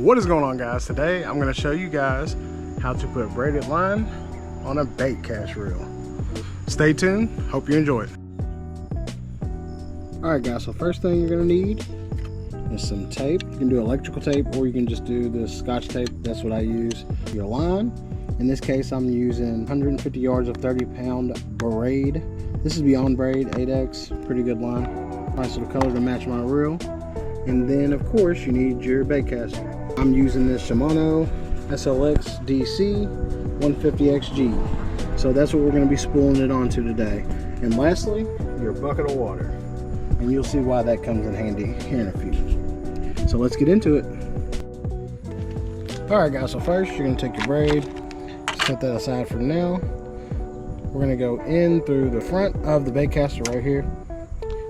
What is going on, guys? Today I'm going to show you guys how to put braided line on a bait cast reel. Stay tuned, hope you enjoy it. Alright guys, so first thing you're going to need is some tape. You can do electrical tape or you can just do the Scotch tape. That's what I use. Your line, in this case I'm using 150 yards of 30-pound braid. This is Beyond Braid 8X, pretty good line. Nice little color to match my reel. And then of course you need your baitcaster. I'm using this Shimano SLX DC 150XG. So that's what we're going to be spooling it onto today. And lastly, your bucket of water. And you'll see why that comes in handy here in a few. So let's get into it. Alright guys, so first you're going to take your braid, set that aside for now. We're going to go in through the front of the baitcaster right here.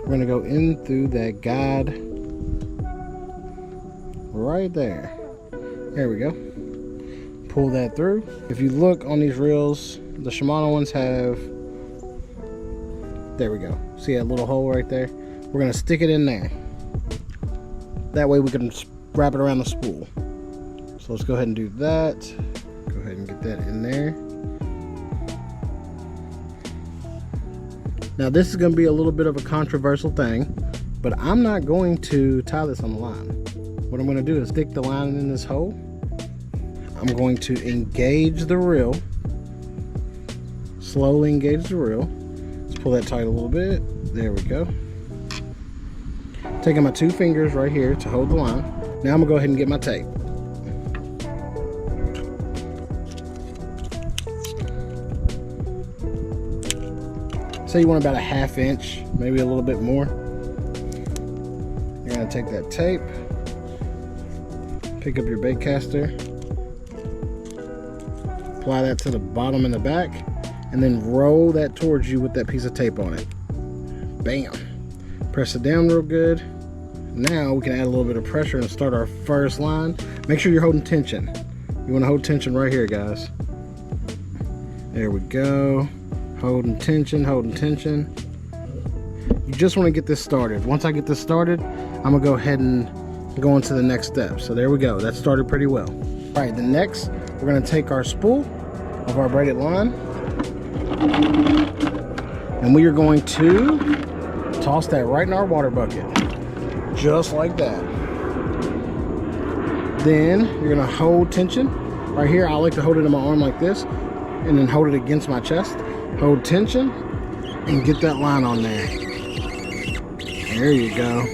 We're going to go in through that guide right there. There we go. Pull that through. If you look on these reels, the Shimano ones have, there we go. See that little hole right there? We're gonna stick it in there. That way we can wrap it around the spool. So let's go ahead and do that. Go ahead and get that in there. Now this is gonna be a little bit of a controversial thing, but I'm not going to tie this on the line. What I'm going to do is stick the line in this hole. I'm going to engage the reel. Slowly engage the reel. Let's pull that tight a little bit. There we go. Taking my two fingers right here to hold the line. Now I'm going to go ahead and get my tape. Say you want about a ½ inch, maybe a little bit more. You're going to take that tape. Pick up your baitcaster, apply that to the bottom and the back, and then roll that towards you with that piece of tape on it. Bam! Press it down real good. Now we can add a little bit of pressure and start our first line. Make sure you're holding tension. You want to hold tension right here, guys. There we go. Holding tension, holding tension. You just want to get this started. Once I get this started, I'm going to go ahead and go into the next step. So there we go, that started pretty well. All right, the next we're going to take our spool of our braided line and we are going to toss that right in our water bucket, just like that. Then you're going to hold tension right here. I like to hold it in my arm like this and then hold it against my chest. Hold tension and get that line on there. There you go.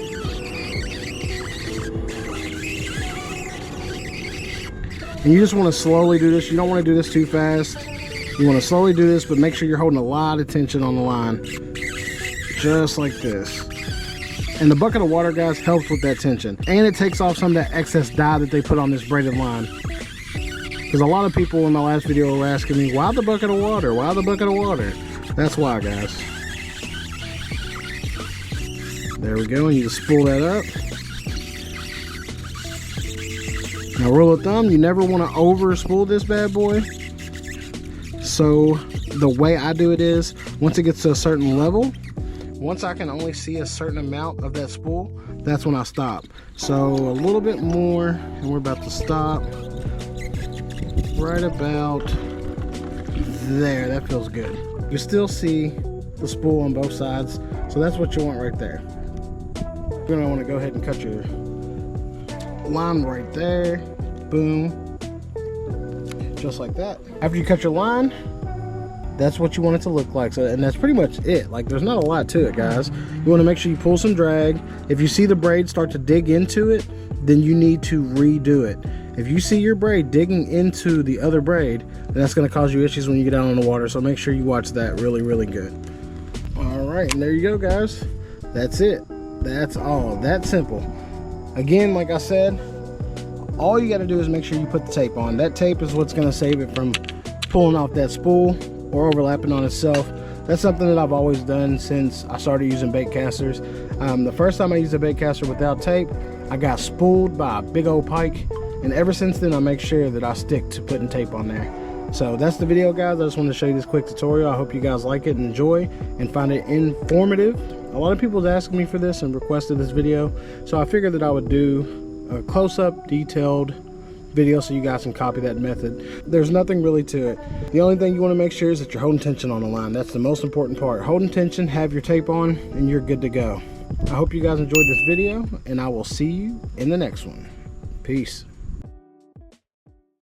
And you just want to slowly do this. You don't want to do this too fast. You want to slowly do this, but make sure you're holding a lot of tension on the line. Just like this. And the bucket of water, guys, helps with that tension. And it takes off some of that excess dye that they put on this braided line. Because a lot of people in my last video were asking me, why the bucket of water? Why the bucket of water? That's why, guys. There we go. And you just spool that up. Now, rule of thumb, you never want to over spool this bad boy. So the way I do it is, once it gets to a certain level, once I can only see a certain amount of that spool, that's when I stop. So a little bit more, and we're about to stop right about there. That feels good. You still see the spool on both sides, so that's what you want right there. You're gonna want to go ahead and cut your line right there. Boom. Just like that. After you cut your line, that's what you want it to look like. So, and that's pretty much it. Like, there's not a lot to it, guys. You want to make sure you pull some drag. If you see the braid start to dig into it, then you need to redo it. If you see your braid digging into the other braid, then that's going to cause you issues when you get out on the water. So make sure you watch that really, really good. All right, and there you go, guys. That's it. That's all. That simple. Again, like I said, all you got to do is make sure you put the tape on. That tape is what's going to save it from pulling off that spool or overlapping on itself. That's something that I've always done since I started using baitcasters. The first time I used a baitcaster without tape, I got spooled by a big old pike, and ever since then I make sure that I stick to putting tape on there. So that's the video, guys. I just wanted to show you this quick tutorial. I hope you guys like it and enjoy and find it informative. A lot of people have asked me for this and requested this video, so I figured that I would do a close-up, detailed video so you guys can copy that method. There's nothing really to it. The only thing you want to make sure is that you're holding tension on the line. That's the most important part. Holding tension, have your tape on, and you're good to go. I hope you guys enjoyed this video, and I will see you in the next one. Peace.